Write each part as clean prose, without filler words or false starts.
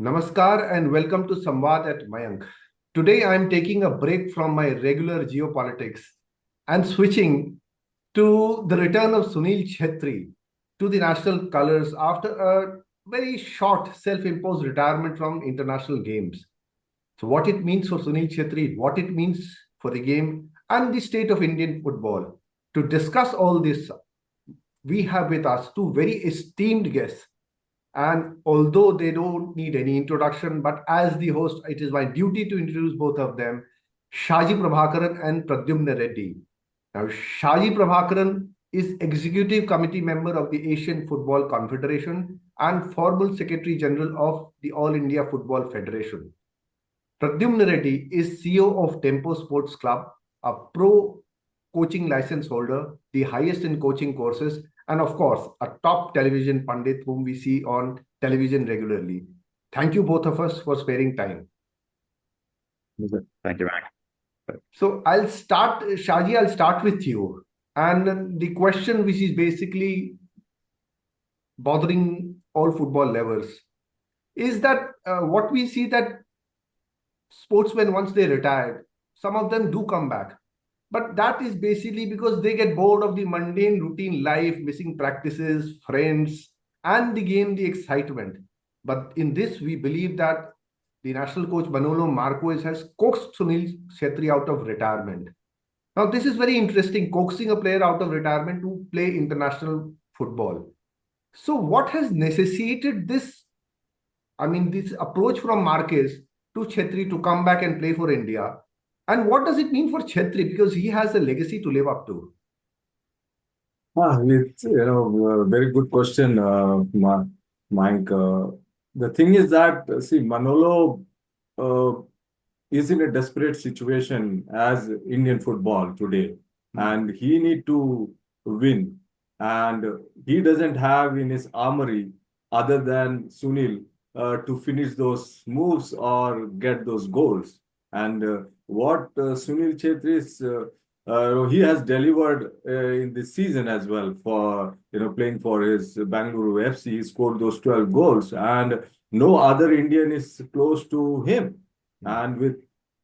Namaskar and welcome to Samvad at Mayank. Today I am taking a break from my regular geopolitics and switching to the return of Sunil Chhetri to the national colors after a very short self-imposed retirement from international games. So what it means for Sunil Chhetri, what it means for the game and the state of Indian football. To discuss all this, we have with us two very esteemed guests. And although they don't need any introduction, but as the host, it is my duty to introduce both of them, Shaji Prabhakaran and Pradyumna Reddy. Now, Shaji Prabhakaran is Executive Committee member of the Asian Football Confederation and former Secretary General of the All India Football Federation. Pradyumna Reddy is CEO of Tempo Sports Club, a pro coaching license holder, the highest in coaching courses, and of course, a top television pundit whom we see on television regularly. Thank you both of us for sparing time. Thank you, Mac. So I'll start, Shaji, I'll start with you. And the question which is basically bothering all football lovers is that what we see that sportsmen, once they retired, some of them do come back. But that is basically because they get bored of the mundane routine life, missing practices, friends, and the game, the excitement. But in this, we believe that the national coach Manolo Marquez has coaxed Sunil Chhetri out of retirement. Now, this is very interesting, coaxing a player out of retirement to play international football. So, what has necessitated this? This approach from Marquez to Chhetri to come back and play for India. And what does it mean for Chhetri? Because he has a legacy to live up to. It's a very good question, Mike. The thing is that see, Manolo is in a desperate situation as Indian football today, and he need to win, and he doesn't have in his armory other than Sunil to finish those moves or get those goals. And what Sunil Chhetri is, he has delivered in this season as well for playing for his Bangalore FC. He scored those 12 goals, and no other Indian is close to him. And with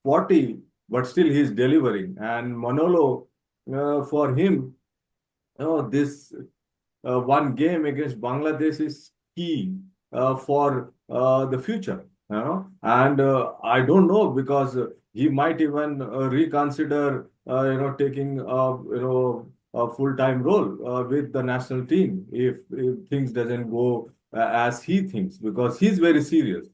40, but still he's delivering. And Manolo, for him, this one game against Bangladesh is key for the future. And I don't know, because he might even reconsider taking a full-time role with the national team if things doesn't go as he thinks, because he's very serious.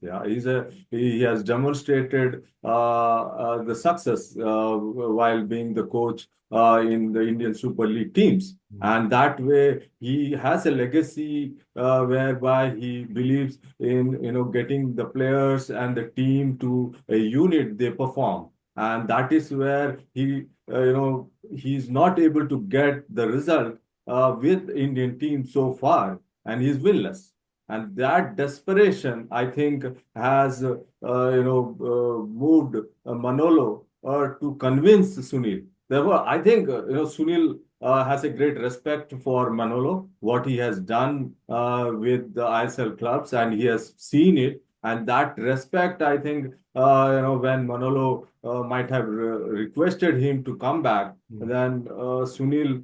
He has demonstrated the success while being the coach in the Indian Super League teams. And that way he has a legacy whereby he believes in getting the players and the team to a unit they perform. And that is where he's not able to get the result with Indian team so far, and he's winless. And that desperation, I think, has moved Manolo to convince Sunil. Therefore, I think Sunil has a great respect for Manolo, what he has done with the ISL clubs, and he has seen it. And that respect, I think, when Manolo might have requested him to come back, then Sunil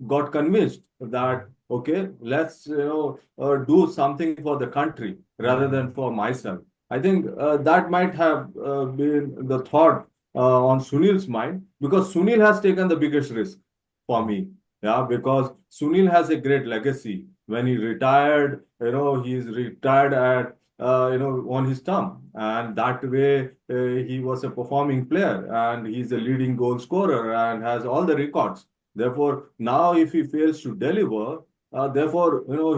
got convinced that, okay, let's do something for the country rather than for myself. I think that might have been the thought on Sunil's mind, because Sunil has taken the biggest risk for me. Because Sunil has a great legacy. When he retired, he's retired at on his term, and that way he was a performing player, and he's a leading goal scorer and has all the records. Therefore, now if he fails to deliver,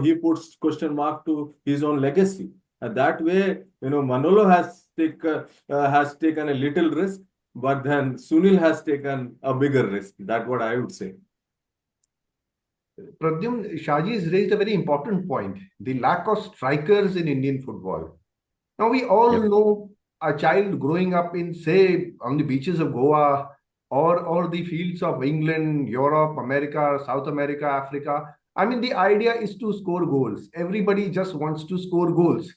he puts question mark to his own legacy. And that way, Manolo has taken a little risk, but then Sunil has taken a bigger risk. That's what I would say. Pradyum, Shaji has raised a very important point, the lack of strikers in Indian football. Now, we all know a child growing up in, say, on the beaches of Goa or the fields of England, Europe, America, South America, Africa. The idea is to score goals. Everybody just wants to score goals.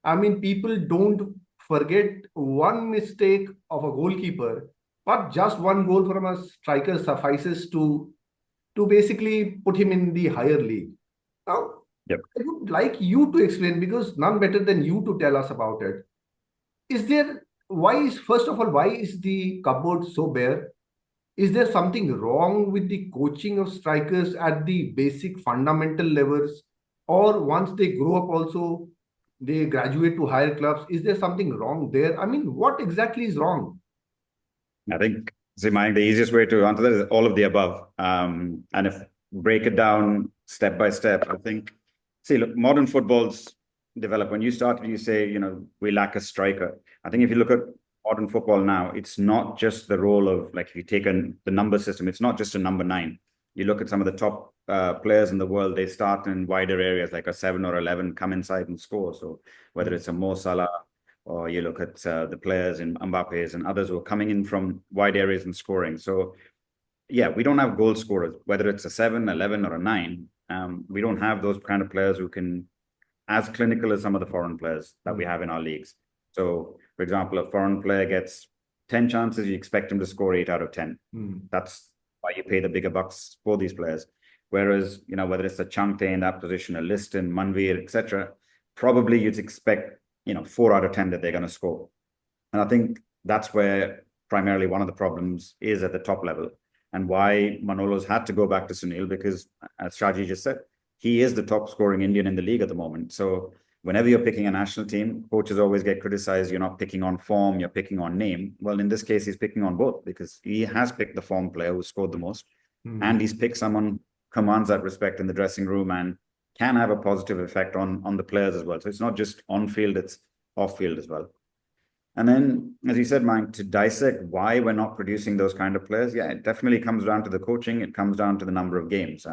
I mean, people don't forget one mistake of a goalkeeper, but just one goal from a striker suffices to basically put him in the higher league. Now, Yep. I would like you to explain, because none better than you to tell us about it. Is there, first of all, why is the cupboard so bare? Is there something wrong with the coaching of strikers at the basic fundamental levels? Or once they grow up also, they graduate to higher clubs? Is there something wrong there? I mean, what exactly is wrong? I think, Mike, the easiest way to answer that is all of the above. And if break it down step by step, I think, look, modern football's developed. When you started, you say, we lack a striker. I think if you look at modern football now, it's not just the role of, like, if you take the number system, it's not just a number 9. You look at some of the top players in the world, they start in wider areas, like a 7 or 11, come inside and score. So whether it's a Mo Salah, or you look at the players in Mbappe's and others who are coming in from wide areas and scoring. So, yeah, we don't have goal scorers, whether it's a 7, 11, or a 9. We don't have those kind of players who can, as clinical as some of the foreign players that we have in our leagues. So, for example, a foreign player gets 10 chances, you expect him to score 8 out of 10. That's why you pay the bigger bucks for these players. Whereas, whether it's a Changte in that position, a Liston, Manvir, etc., probably you'd expect 4 out of 10 that they're going to score. And I think that's where primarily one of the problems is at the top level, and why Manolo's had to go back to Sunil, because, as Shaji just said, he is the top scoring Indian in the league at the moment. So whenever you're picking a national team, coaches always get criticized. You're not picking on form, you're picking on name. Well, in this case, he's picking on both, because he has picked the form player who scored the most, and he's picked someone who commands that respect in the dressing room and can have a positive effect on the players as well. So it's not just on field, it's off field as well. And then, as you said, Mike, to dissect why we're not producing those kind of players, yeah, it definitely comes down to the coaching. It comes down to the number of games.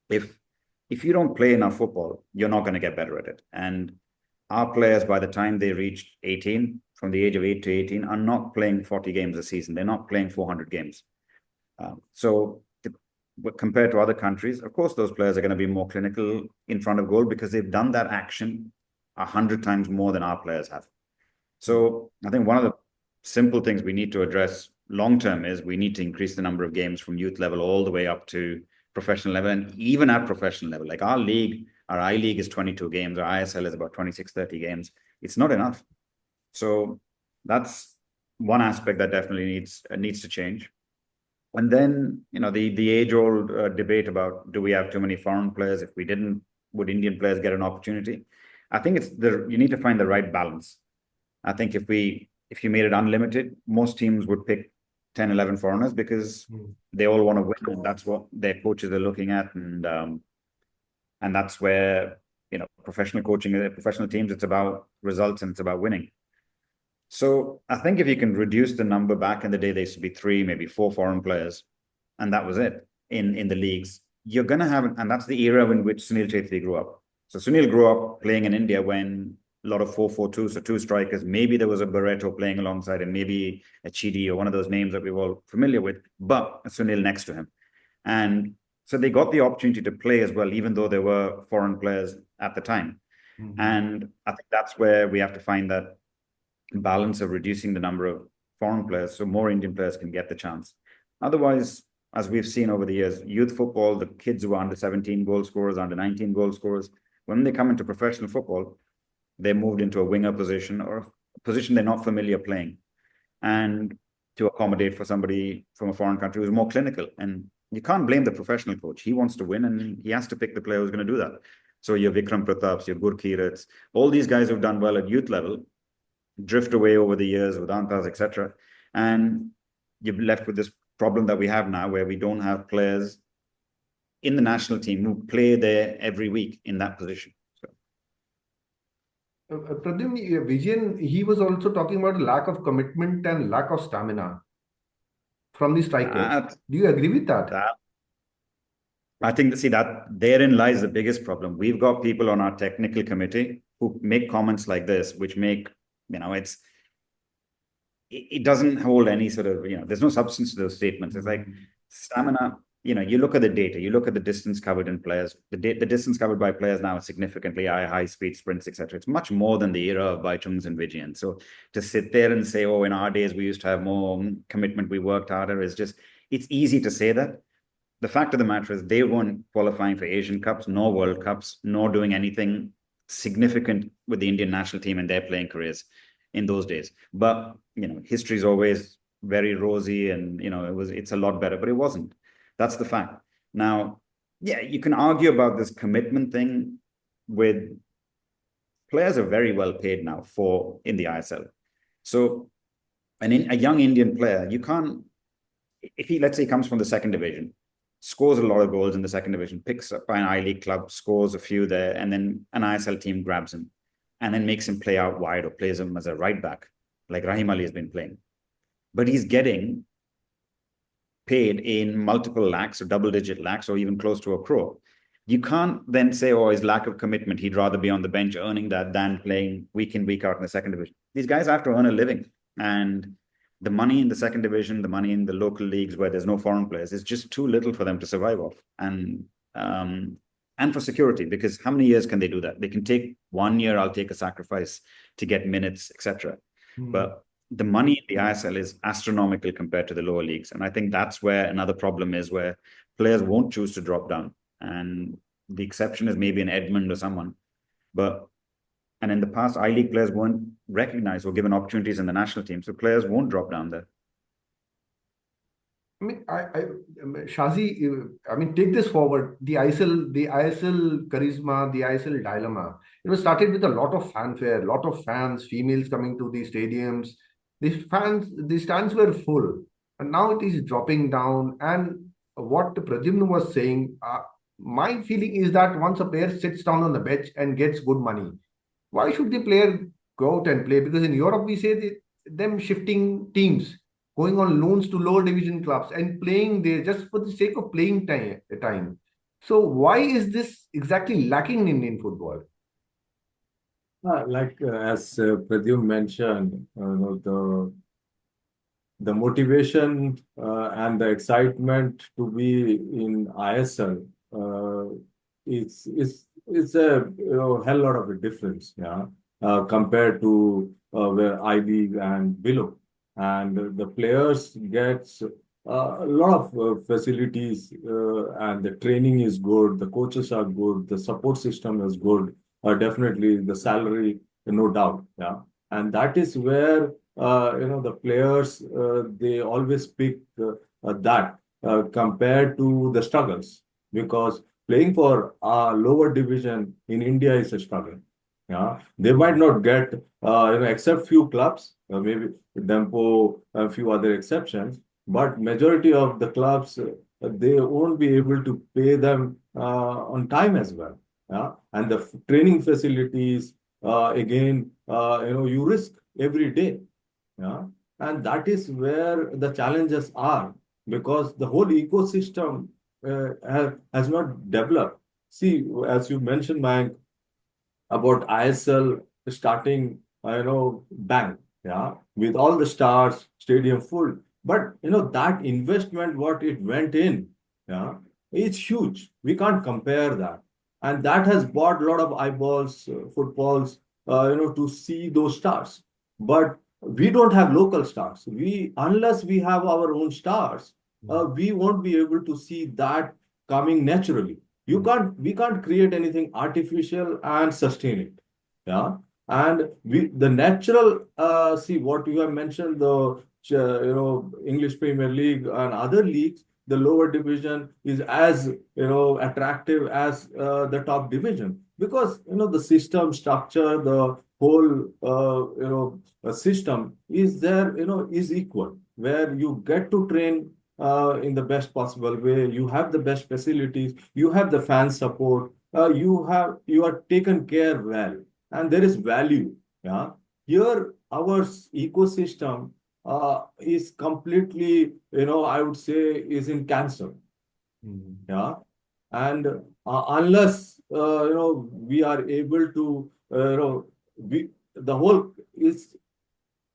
If you don't play enough football, you're not going to get better at it. And our players, by the time they reach 18, from the age of 8 to 18, are not playing 40 games a season. They're not playing 400 games. Compared to other countries, of course, those players are going to be more clinical in front of goal, because they've done that action 100 times more than our players have. So I think one of the simple things we need to address long term is we need to increase the number of games from youth level all the way up to professional level, and even at professional level. Like our league, our I League is 22 games, our ISL is about 26, 30 games. It's not enough. So that's one aspect that definitely needs to change. And then, the age-old debate about, do we have too many foreign players? If we didn't, would Indian players get an opportunity? I think you need to find the right balance. I think if you made it unlimited, most teams would pick 10, 11 foreigners, because they all want to win, and that's what their coaches are looking at. And that's where, professional coaching, professional teams, it's about results and it's about winning. So I think if you can reduce the number, back in the day, there used to be 3, maybe 4 foreign players, and that was it in the leagues. You're going to have, and that's the era in which Sunil Chhetri grew up. So Sunil grew up playing in India when a lot of 4-4-2, so 2 strikers. Maybe there was a Barreto playing alongside him, maybe a Chidi or one of those names that we're all familiar with, but Sunil next to him. And so they got the opportunity to play as well, even though there were foreign players at the time. And I think that's where we have to find that balance of reducing the number of foreign players so more Indian players can get the chance. Otherwise, as we've seen over the years, youth football, the kids who are under 17 goal scorers, under 19 goal scorers, when they come into professional football, they're moved into a winger position, or a position they're not familiar playing, and to accommodate for somebody from a foreign country who's more clinical. And you can't blame the professional coach. He wants to win, and he has to pick the player who's going to do that. So your Vikram Prataps, your Gurkirats, all these guys who've done well at youth level drift away over the years with Antas, etc. And you're left with this problem that we have now, where we don't have players in the national team who play there every week in that position. Pradyumn, Vijayan, he was also talking about lack of commitment and lack of stamina from the striker. Do you agree with that? I think, that therein lies the biggest problem. We've got people on our technical committee who make comments like this, which make, it doesn't hold any sort of, there's no substance to those statements. It's like stamina, you look at the data, you look at the distance covered in players, the distance covered by players now is significantly high speed sprints, etc. It's much more than the era of Baichungs and Vijayan. So to sit there and say, oh, in our days, we used to have more commitment, we worked harder, it's easy to say that. The fact of the matter is they weren't qualifying for Asian Cups, nor World Cups, nor doing anything significant with the Indian national team in their playing careers in those days. But, history is always very rosy and, it's a lot better, but it wasn't. That's the fact. Now, yeah, you can argue about this commitment thing with players are very well paid now in the ISL. So a young Indian player, you can't, if he, let's say, comes from the second division, scores a lot of goals in the second division, picks up by an I-League club, scores a few there, and then an ISL team grabs him and then makes him play out wide or plays him as a right back, like Rahim Ali has been playing. But he's getting paid in multiple lakhs or double-digit lakhs or even close to a crore. You can't then say, oh, his lack of commitment, he'd rather be on the bench earning that than playing week in, week out in the second division. These guys have to earn a living. And the money in the second division, the money in the local leagues where there's no foreign players is just too little for them to survive off. And for security, because how many years can they do that? They can take 1 year, I'll take a sacrifice to get minutes, etc. But the money in the ISL is astronomical compared to the lower leagues. And I think that's where another problem is, where players won't choose to drop down. And the exception is maybe an Edmund or someone. And in the past, I-League players weren't recognized or given opportunities in the national team. So players won't drop down there. I mean, Shazi, take this forward. The ISL charisma, the ISL dilemma. It was started with a lot of fanfare, a lot of fans, females coming to the stadiums. The stands were full, and now it is dropping down. And what Pradyumna was saying, my feeling is that once a player sits down on the bench and gets good money, why should the player go out and play? Because in Europe, we say them shifting teams, going on loans to lower division clubs and playing there just for the sake of playing time. So why is this exactly lacking in Indian football? As Pradyum mentioned, the motivation and the excitement to be in ISL it's a hell lot of a difference, compared to where I-League and below. And the players gets a lot of facilities, and the training is good, the coaches are good, the support system is good, definitely the salary, no doubt, and that is where the players they always pick that compared to the struggles, because playing for a lower division in India is a struggle. They might not get except few clubs, maybe Dempo, a few other exceptions, but majority of the clubs they won't be able to pay them on time as well. And the training facilities again, you risk every day. And that is where the challenges are, because the whole ecosystem has not developed. See, as you mentioned, Mayank, about ISL starting, bang, with all the stars, stadium full. But, that investment, what it went in, it's huge. We can't compare that. And that has bought a lot of eyeballs, footballs, to see those stars. But we don't have local stars. Unless we have our own stars, we won't be able to see that coming naturally. We can't create anything artificial and sustain it. And the natural, see what you have mentioned, the English Premier League and other leagues, the lower division is as attractive as the top division, because the system structure, the whole system is there, is equal, where you get to train in the best possible way. You have the best facilities, you have the fan support, you are taken care well, and there is value. Here our ecosystem is completely, I would say, is in cancer. And unless we are able to,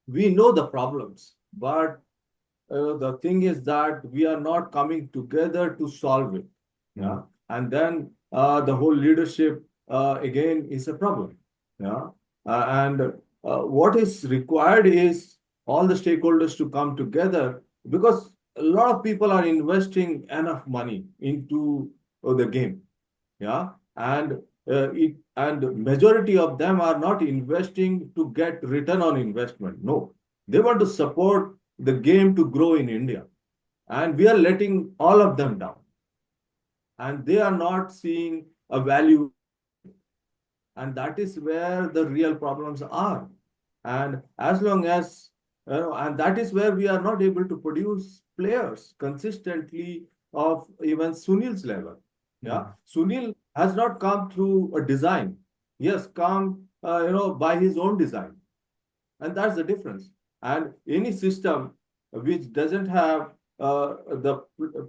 we know the problems, but the thing is that we are not coming together to solve it. Yeah. And then the whole leadership again is a problem. Yeah. And what is required is all the stakeholders to come together, because a lot of people are investing enough money into the game. Yeah. And majority of them are not investing to get return on investment. No, they want to support the game to grow in India. And we are letting all of them down. And they are not seeing a value. And that is where the real problems are. And as long as, and that is where we are not able to produce players consistently of even Sunil's level. Yeah. Sunil has not come through a design. He has come, by his own design. And that's the difference. And any system which doesn't have the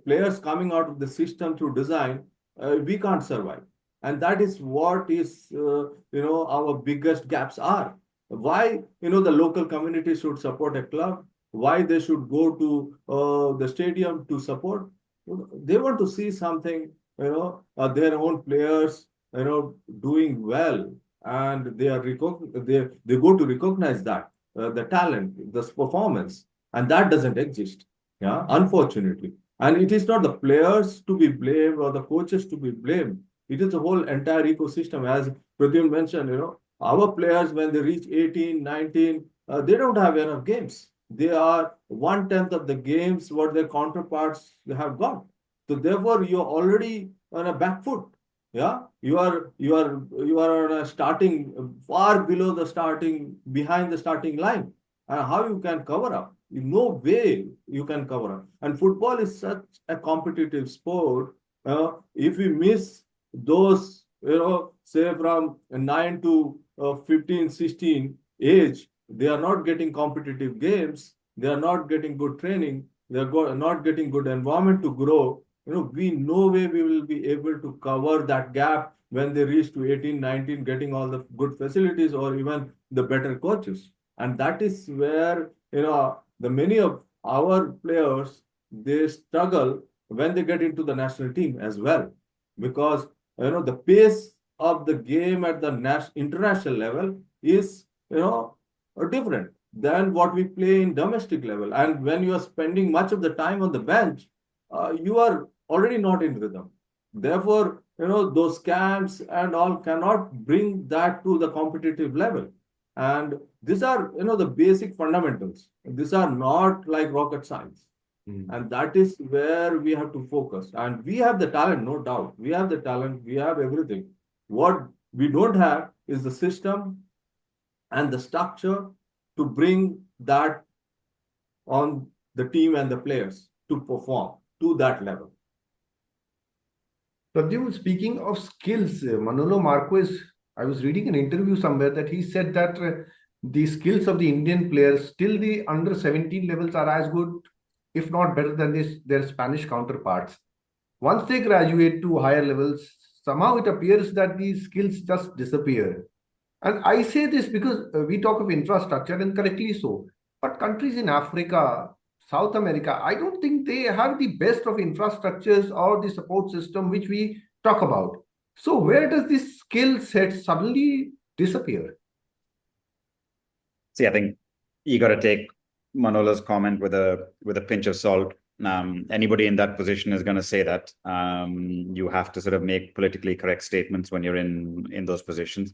players coming out of the system through design, we can't survive. And that is what is, our biggest gaps are. Why, the local community should support a club, why they should go to the stadium to support. They want to see something, their own players, doing well, and they go to recognize that the talent, this performance, and that doesn't exist. Yeah, unfortunately. And it is not the players to be blamed or the coaches to be blamed. It is the whole entire ecosystem. As Pradyum mentioned, our players, when they reach 18, 19, they don't have enough games. They are 1/10 of the games what their counterparts have got. So therefore, you're already on a back foot. Yeah, you are on a starting far below the starting, behind the starting line. And how you can cover up? No way you can cover up. And football is such a competitive sport. If we miss those, say from 9 to 15, 16 age, they are not getting competitive games. They are not getting good training. They are not getting good environment to grow. We no way we will be able to cover that gap when they reach to 18, 19, getting all the good facilities or even the better coaches. And that is where, the many of our players, they struggle when they get into the national team as well. Because, the pace of the game at the international level is, different than what we play in domestic level. And when you are spending much of the time on the bench, you are already not in rhythm. Therefore, those camps and all cannot bring that to the competitive level. And these are, the basic fundamentals. These are not like rocket science. And that is where we have to focus. And we have the talent, no doubt. We have the talent, we have everything. What we don't have is the system and the structure to bring that on the team and the players to perform to that level. Pradyum, speaking of skills, Manolo Marquez, I was reading an interview somewhere that he said that the skills of the Indian players, still the under 17 levels are as good, if not better than their Spanish counterparts. Once they graduate to higher levels, somehow it appears that these skills just disappear. And I say this because we talk of infrastructure, and correctly so. But countries in Africa, South America, I don't think they have the best of infrastructures or the support system which we talk about. So where does this skill set suddenly disappear? See, I think you got to take Manolo's comment with a pinch of salt. Anybody in that position is going to say that. You have to sort of make politically correct statements when you're in those positions.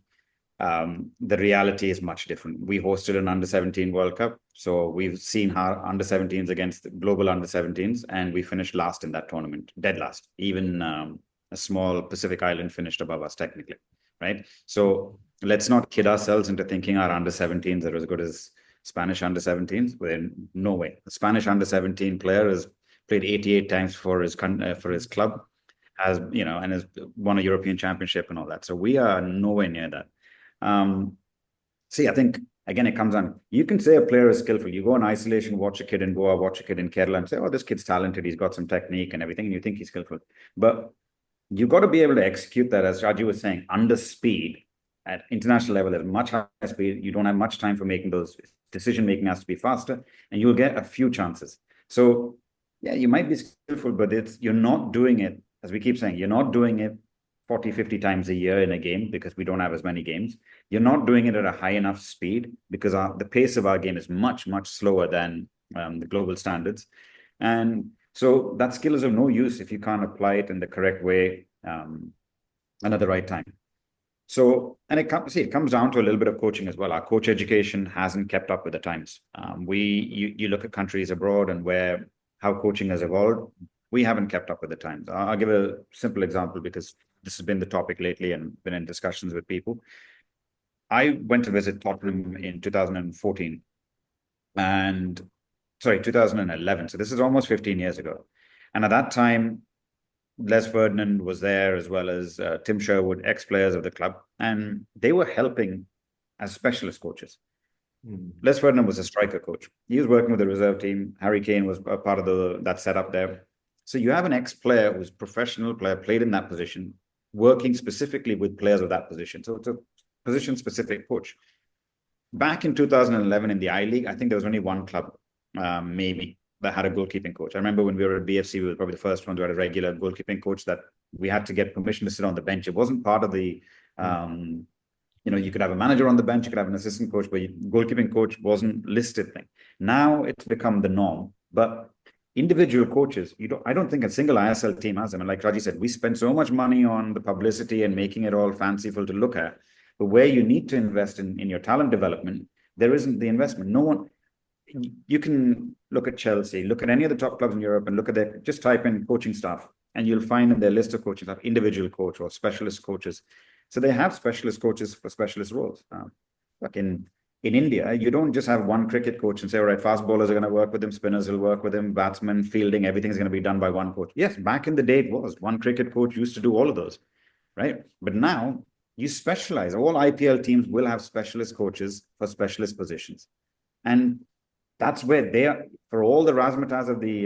The reality is much different. We hosted an under-17 World Cup, so we've seen how under-17s against global under-17s, and we finished last in that tournament, dead last. Even a small Pacific island finished above us technically, right? So let's not kid ourselves into thinking our under-17s are as good as Spanish under-17s. Well, no way. The Spanish under-17 player has played 88 times for his club, has and has won a European Championship and all that. So we are nowhere near that. See, I think, again, it comes on, you can say a player is skillful. You go in isolation, watch a kid in Goa, watch a kid in Kerala and say, oh, this kid's talented. He's got some technique and everything. And you think he's skillful. But you've got to be able to execute that, as Raju was saying, under speed at international level at much higher speed. You don't have much time for making those decision-making has to be faster, and you'll get a few chances. So yeah, you might be skillful, but you're not doing it, as we keep saying, you're not doing it 40, 50 times a year in a game because we don't have as many games. You're not doing it at a high enough speed because the pace of our game is much, much slower than the global standards. And so that skill is of no use if you can't apply it in the correct way and at the right time. So, and it comes down to a little bit of coaching as well. Our coach education hasn't kept up with the times. You look at countries abroad and how coaching has evolved. We haven't kept up with the times. I'll give a simple example because this has been the topic lately and been in discussions with people. I went to visit Tottenham in 2014 and 2011. So this is almost 15 years ago. And at that time, Les Ferdinand was there as well as Tim Sherwood, ex-players of the club, and they were helping as specialist coaches. Les Ferdinand was a striker coach. He was working with the reserve team. Harry Kane was a part of that setup there. So you have an ex-player who's a professional player, played in that position, working specifically with players of that position. So it's a position-specific coach. Back in 2011 in the I-League, I think there was only one club, maybe, that had a goalkeeping coach. I remember when we were at BFC, we were probably the first ones who had a regular goalkeeping coach that we had to get permission to sit on the bench. It wasn't part of the, you could have a manager on the bench, you could have an assistant coach, but goalkeeping coach wasn't listed thing. Now it's become the norm, but individual coaches, I don't think a single ISL team has them. And like Raji said, we spend so much money on the publicity and making it all fanciful to look at, but where you need to invest in your talent development, there isn't the investment. No one, you can look at Chelsea, look at any of the top clubs in Europe and look at just type in coaching staff and you'll find in their list of coaching staff, individual coach or specialist coaches. So they have specialist coaches for specialist roles. Like in India, you don't just have one cricket coach and say, all right, fast bowlers are going to work with him, spinners will work with him, batsmen, fielding, everything is going to be done by one coach. Yes, back in the day it was. One cricket coach used to do all of those, right? But now you specialize. All IPL teams will have specialist coaches for specialist positions. And that's where they are, for all the razzmatazz of the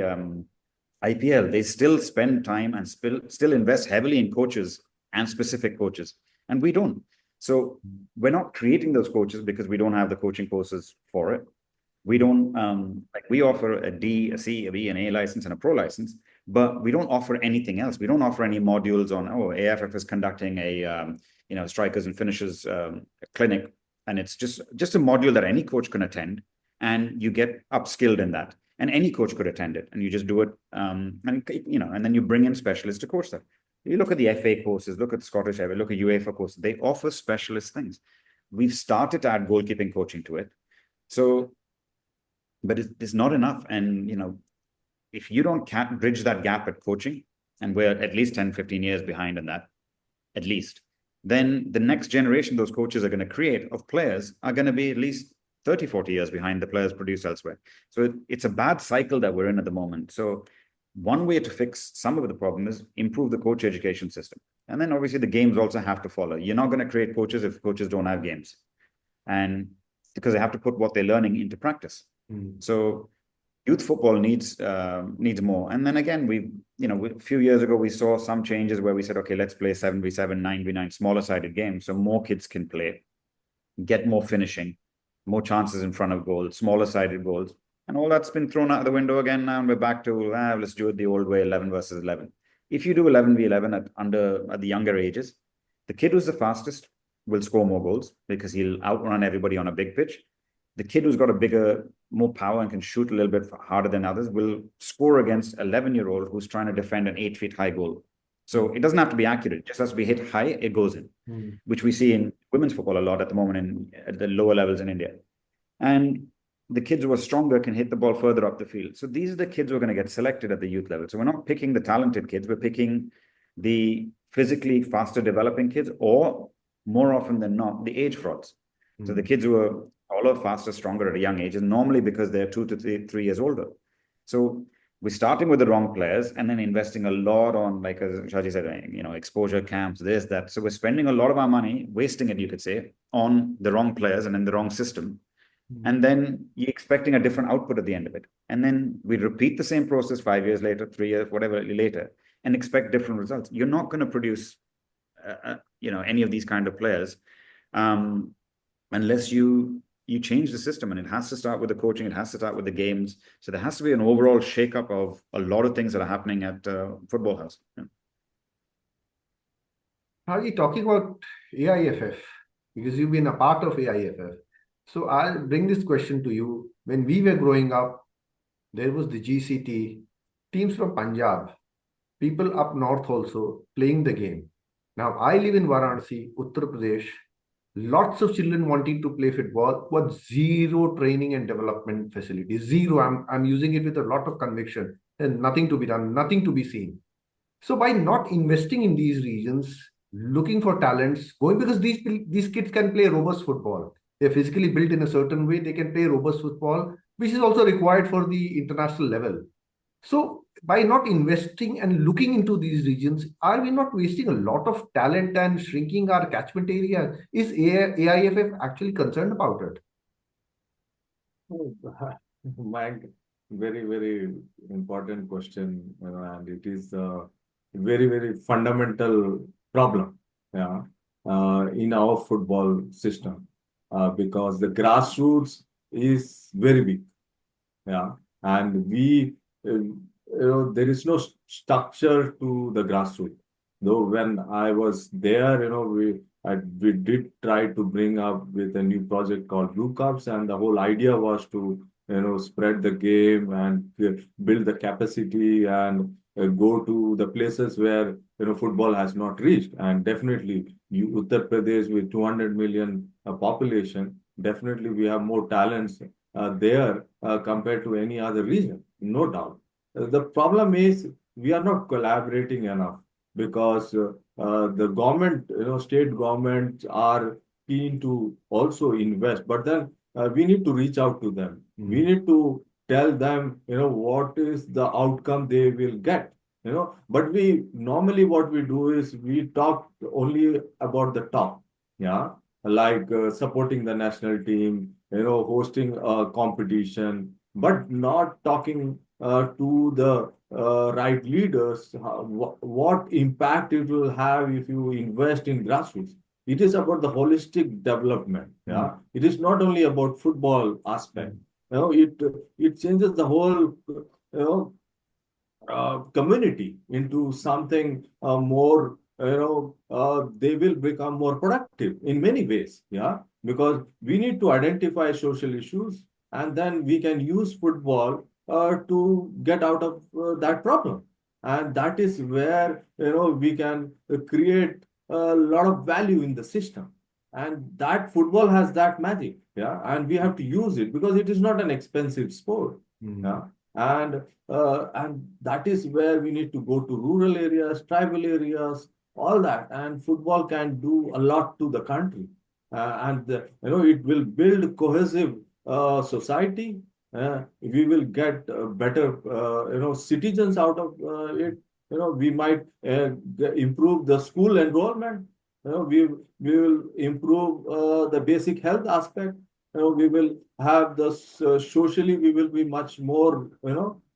IPL, they still spend time and still invest heavily in coaches and specific coaches. And we don't. So we're not creating those coaches because we don't have the coaching courses for it. We don't, we offer a D, a C, a B, an A license and a pro license, but we don't offer anything else. We don't offer any modules on, AFF is conducting a, strikers and finishers clinic. And it's just a module that any coach can attend. And you get upskilled in that. And any coach could attend it. And you just do it. And then you bring in specialists to coach that. You look at the FA courses, look at Scottish FA, look at UEFA courses. They offer specialist things. We've started to add goalkeeping coaching to it. So, but it's not enough. And, if you don't bridge that gap at coaching, and we're at least 10, 15 years behind in that, at least, then the next generation those coaches are going to create of players are going to be at least 30, 40 years behind the players produced elsewhere. So it's a bad cycle that we're in at the moment. So one way to fix some of the problem is improve the coach education system. And then obviously the games also have to follow. You're not going to create coaches if coaches don't have games. And because they have to put what they're learning into practice. So youth football needs more. And then again, a few years ago, we saw some changes where we said, okay, let's play 7v7, 9v9, smaller sided games. So more kids can play, get more finishing, more chances in front of goals, smaller sided goals. And all that's been thrown out the window again now. And we're back to, let's do it the old way, 11 versus 11. If you do 11v11 at the younger ages, the kid who's the fastest will score more goals because he'll outrun everybody on a big pitch. The kid who's got more power and can shoot a little bit harder than others will score against an 11-year-old who's trying to defend an 8 feet high goal. So it doesn't have to be accurate. It just has to be hit high, it goes in, which we see in women's football a lot at the moment at the lower levels in India. And the kids who are stronger can hit the ball further up the field. So these are the kids who are going to get selected at the youth level. So we're not picking the talented kids. We're picking the physically faster developing kids, or more often than not, the age frauds. So the kids who are taller, faster, stronger at a young age is normally because they're 2 to 3 years older. So we're starting with the wrong players and then investing a lot on, like as Shaji said, exposure camps, this, that. So we're spending a lot of our money, wasting it, you could say, on the wrong players and in the wrong system. And then you're expecting a different output at the end of it. And then we repeat the same process 5 years later, 3 years, whatever later, and expect different results. You're not going to produce, any of these kind of players unless you you change the system, and it has to start with the coaching. It has to start with the games. So there has to be an overall shakeup of a lot of things that are happening at Football House. Yeah. Are you talking about AIFF? Because you've been a part of AIFF. So I'll bring this question to you. When we were growing up, there was the GCT, teams from Punjab, people up north also playing the game. Now I live in Varanasi, Uttar Pradesh. Lots of children wanting to play football, but zero training and development facilities. Zero. I'm using it with a lot of conviction. And nothing to be done, nothing to be seen. So by not investing in these regions, looking for talents, going, because these kids can play robust football. They're physically built in a certain way. They can play robust football, which is also required for the international level. So by not investing and looking into these regions, are we not wasting a lot of talent and shrinking our catchment area? Is AIFF actually concerned about it? Mike, very, very important question, and it is a very, very fundamental problem, yeah, in our football system, because the grassroots is very big, yeah, and there is no structure to the grassroots. Though when I was there, we did try to bring up with a new project called Blue Cups, and the whole idea was to spread the game and build the capacity and go to the places where football has not reached. And definitely, Uttar Pradesh with 200 million population, definitely we have more talents there compared to any other region, no doubt. The problem is we are not collaborating enough, because the government, state governments are keen to also invest, but then we need to reach out to them. We need to tell them, what is the outcome they will get, But we normally what we do is we talk only about the top, yeah, like supporting the national team, hosting a competition, but not talking to the right leaders, what impact it will have if you invest in grassroots. It is about the holistic development. Yeah, it is not only about football aspect. It changes the whole community into something more. They will become more productive in many ways. Yeah, because we need to identify social issues, and then we can use football to get out of that problem. And that is where we can create a lot of value in the system. And that football has that magic, yeah. And we have to use it because it is not an expensive sport, yeah. And that is where we need to go to rural areas, tribal areas, all that. And football can do a lot to the country, and it will build cohesive society. We will get better, citizens out of it. We might improve the school enrollment. We will improve the basic health aspect. We will have the socially, we will be much more,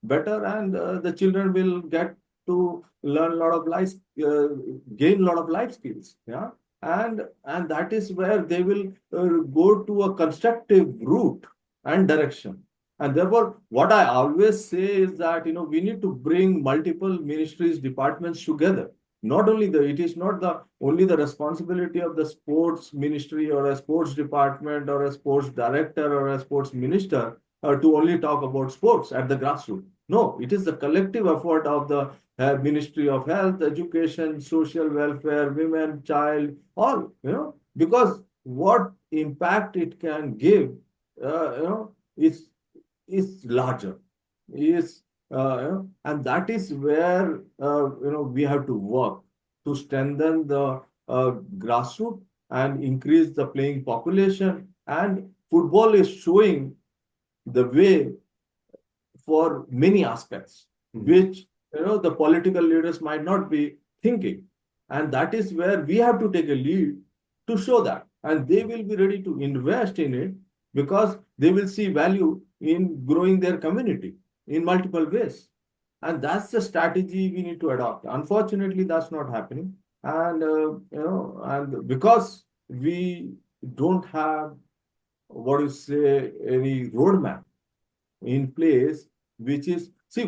better, and the children will get to learn a lot of life, gain a lot of life skills. Yeah. And that is where they will go to a constructive route and direction. And therefore, what I always say is that, we need to bring multiple ministries, departments together. Not only it is not only the responsibility of the sports ministry or a sports department or a sports director or a sports minister to only talk about sports at the grassroots. No, it is the collective effort of the Ministry of Health, Education, Social Welfare, Women, Child, all, because what impact it can give, is larger, and that is where we have to work to strengthen the grassroots and increase the playing population. And football is showing the way for many aspects, which the political leaders might not be thinking, and that is where we have to take a lead to show that, and they will be ready to invest in it because they will see value in growing their community in multiple ways. And that's the strategy we need to adopt. Unfortunately, that's not happening. And, and because we don't have what do you say, any roadmap in place, which is, see,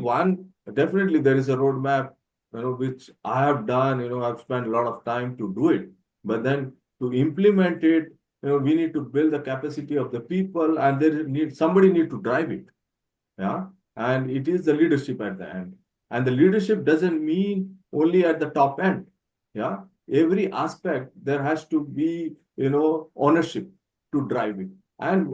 definitely there is a roadmap, which I have done, I've spent a lot of time to do it. But then to implement it, we need to build the capacity of the people, and somebody need to drive it. Yeah. And it is the leadership at the end. And the leadership doesn't mean only at the top end. Yeah. Every aspect, there has to be, ownership to drive it. And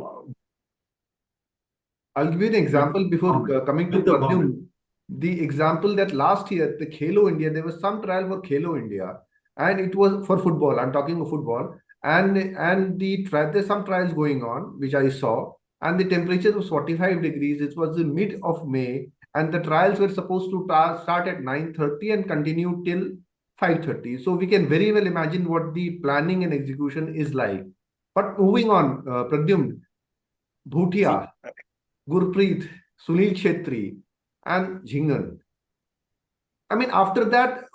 I'll give you an example before coming to with the government. Pradyumn. The example that last year, the Khelo India, there was some trial for Khelo India, and it was for football. I'm talking of football, and there's some trials going on which I saw, and the temperature was 45 degrees. It was the mid of May, and the trials were supposed to start at 9:30 and continue till 5:30. So we can very well imagine what the planning and execution is like. But moving on, Pradyumn, Bhutia, Gurpreet, Sunil Chhetri, and Jhingan. I mean, after that,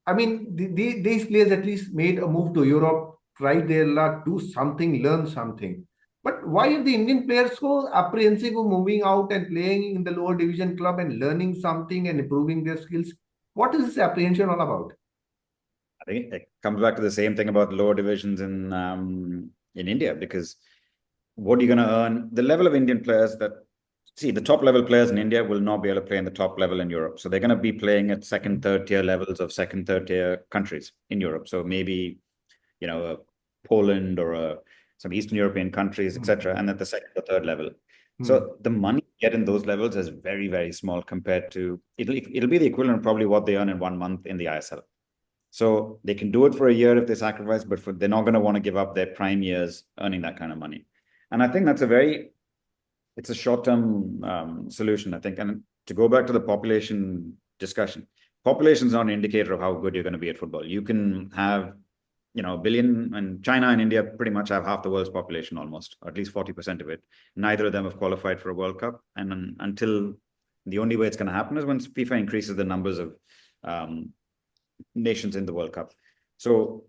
I mean, these players at least made a move to Europe, tried their luck, do something, learn something. But why are the Indian players so apprehensive of moving out and playing in the lower division club and learning something and improving their skills? What is this apprehension all about? I think it comes back to the same thing about lower divisions in India, because what are you going to earn? The level of Indian players the top level players in India will not be able to play in the top level in Europe. So they're going to be playing at second, third tier levels of second, third tier countries in Europe. So maybe, Poland or some Eastern European countries, etc., and at the second or third level. So the money you get in those levels is very, very small compared to, it'll be the equivalent of probably what they earn in 1 month in the ISL. So they can do it for a year if they sacrifice, but they're not going to want to give up their prime years earning that kind of money. And I think it's a short-term solution, I think. And to go back to the population discussion, population is not an indicator of how good you're going to be at football. You can have, a billion, and China and India pretty much have half the world's population almost, or at least 40% of it. Neither of them have qualified for a World Cup. And until the only way it's going to happen is when FIFA increases the numbers of nations in the World Cup. So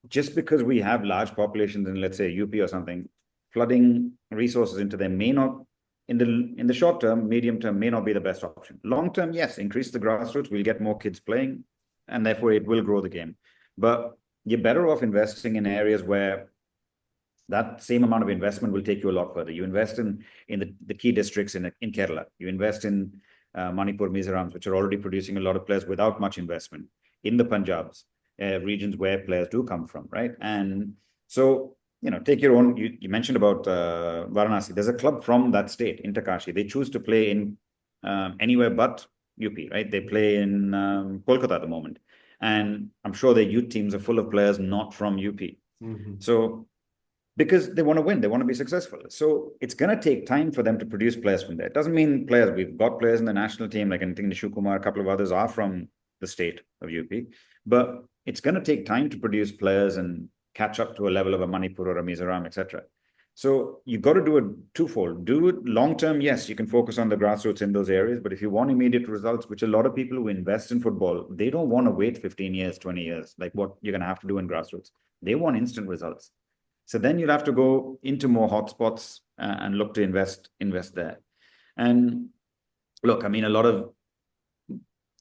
just because we have large populations in, let's say, UP or something, flooding resources into them may not, in the short term, medium term, may not be the best option. Long term, yes, increase the grassroots, we'll get more kids playing, and therefore it will grow the game. But you're better off investing in areas where that same amount of investment will take you a lot further. You invest in the key districts in Kerala. You invest in Manipur, Mizoram, which are already producing a lot of players without much investment, in the Punjabs, regions where players do come from, right? And so, take your own, you mentioned about Varanasi. There's a club from that state, Interkashi. They choose to play in anywhere but UP, right? They play in Kolkata at the moment. And I'm sure their youth teams are full of players not from UP. So, because they want to win, they want to be successful. So it's going to take time for them to produce players from there. It doesn't mean players. We've got players in the national team, like I think Nishu Kumar, a couple of others are from the state of UP. But it's going to take time to produce players and catch up to a level of a Manipur or a Mizoram, etc. So you've got to do it twofold. Do it long-term, yes, you can focus on the grassroots in those areas, but if you want immediate results, which a lot of people who invest in football, they don't want to wait 15 years, 20 years, like what you're going to have to do in grassroots. They want instant results. So then you'll have to go into more hotspots and look to invest there. And look, I mean, a lot of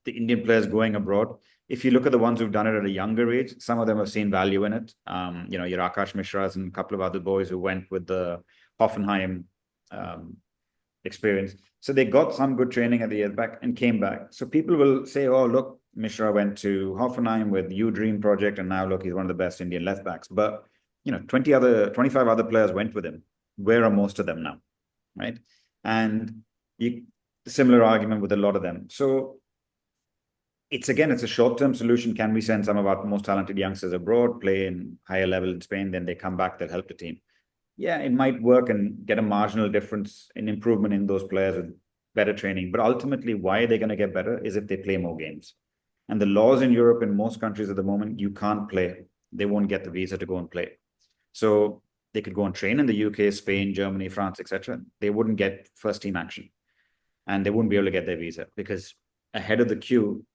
the Indian players going abroad, if you look at the ones who've done it at a younger age, some of them have seen value in it. Your Akash Mishras and a couple of other boys who went with the Hoffenheim experience. So they got some good training at the years back and came back. So people will say, oh, look, Mishra went to Hoffenheim with U Dream Project, and now look, he's one of the best Indian left backs. But 25 other players went with him. Where are most of them now? Right? And similar argument with a lot of them. So it's a short-term solution. Can we send some of our most talented youngsters abroad, play in higher level in Spain, then they come back, they'll help the team? Yeah, it might work and get a marginal difference in improvement in those players with better training. But ultimately, why are they going to get better is if they play more games. And the laws in Europe, in most countries at the moment, you can't play. They won't get the visa to go and play. So they could go and train in the UK, Spain, Germany, France, etc. They wouldn't get first team action. And they wouldn't be able to get their visa because ahead of the queue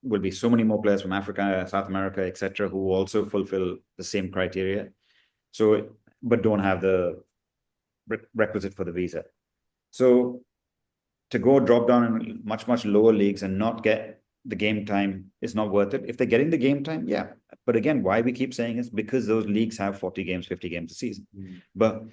will be so many more players from Africa, South America, etc., who also fulfill the same criteria. So but don't have the requisite for the visa. So to go drop down in much lower leagues and not get the game time is not worth it. If they're getting the game time, yeah. But again, why we keep saying is because those leagues have 40 games, 50 games a season. But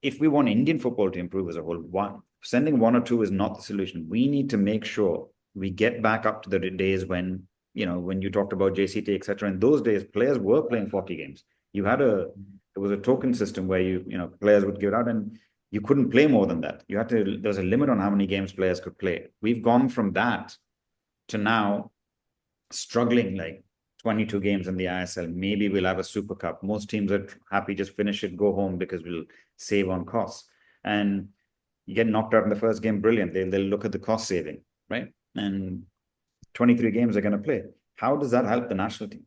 if we want Indian football to improve as a whole, sending 1 or 2 is not the solution. We need to make sure we get back up to the days when, when you talked about JCT, etc. In those days, players were playing 40 games. You had there was a token system where players would give it out and you couldn't play more than that. There's a limit on how many games players could play. We've gone from that to now struggling like 22 games in the ISL. Maybe we'll have a Super Cup. Most teams are happy, just finish it, go home because we'll save on costs. And you get knocked out in the first game, brilliant. They'll look at the cost saving, right? And 23 games are going to play. How does that help the national team?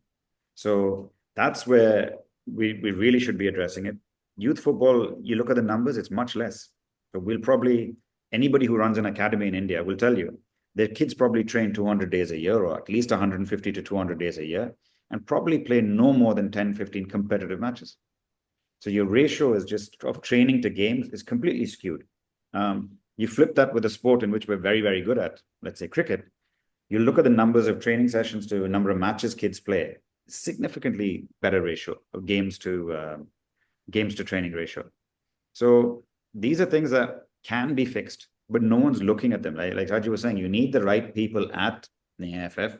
So that's where we really should be addressing it. Youth football, you look at the numbers, it's much less. So anybody who runs an academy in India will tell you, their kids probably train 200 days a year or at least 150 to 200 days a year and probably play no more than 10, 15 competitive matches. So your ratio of training to games is completely skewed. You flip that with a sport in which we're very, very good at, let's say cricket. You look at the numbers of training sessions to a number of matches kids play, significantly better ratio of games to training ratio. So these are things that can be fixed, but no one's looking at them. Like Raji was saying, you need the right people at the AFF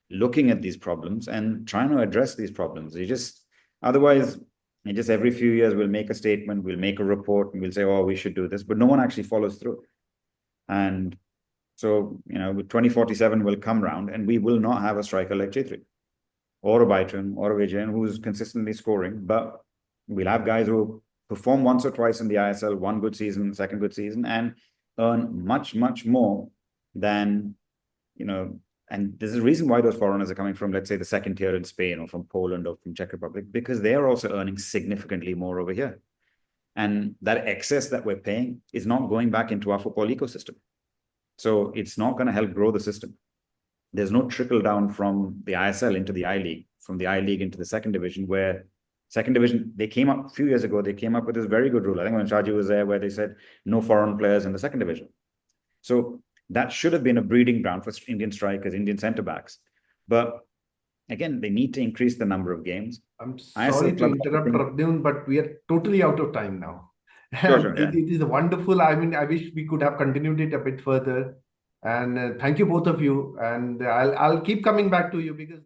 looking at these problems and trying to address these problems. Otherwise, every few years we'll make a statement, we'll make a report, and we'll say, oh, we should do this, but no one actually follows through. And so, 2047 will come round and we will not have a striker like Chhetri or a Baitran or a Vijayan who's consistently scoring, but we'll have guys who perform once or twice in the ISL, one good season, second good season, and earn much more than, and there's a reason why those foreigners are coming from, let's say, the second tier in Spain or from Poland or from Czech Republic, because they are also earning significantly more over here. And that excess that we're paying is not going back into our football ecosystem. So it's not going to help grow the system. There's no trickle down from the ISL into the I-League, from the I-League into the second division, where second division, they came up a few years ago, they came up with this very good rule. I think when Shaji was there, where they said no foreign players in the second division. So that should have been a breeding ground for Indian strikers, Indian centre backs. But again, they need to increase the number of games. I'm sorry to interrupt, Rabdun, but we are totally out of time now. Sure, yeah. It is wonderful. I mean, I wish we could have continued it a bit further. And thank you, both of you. And I'll keep coming back to you because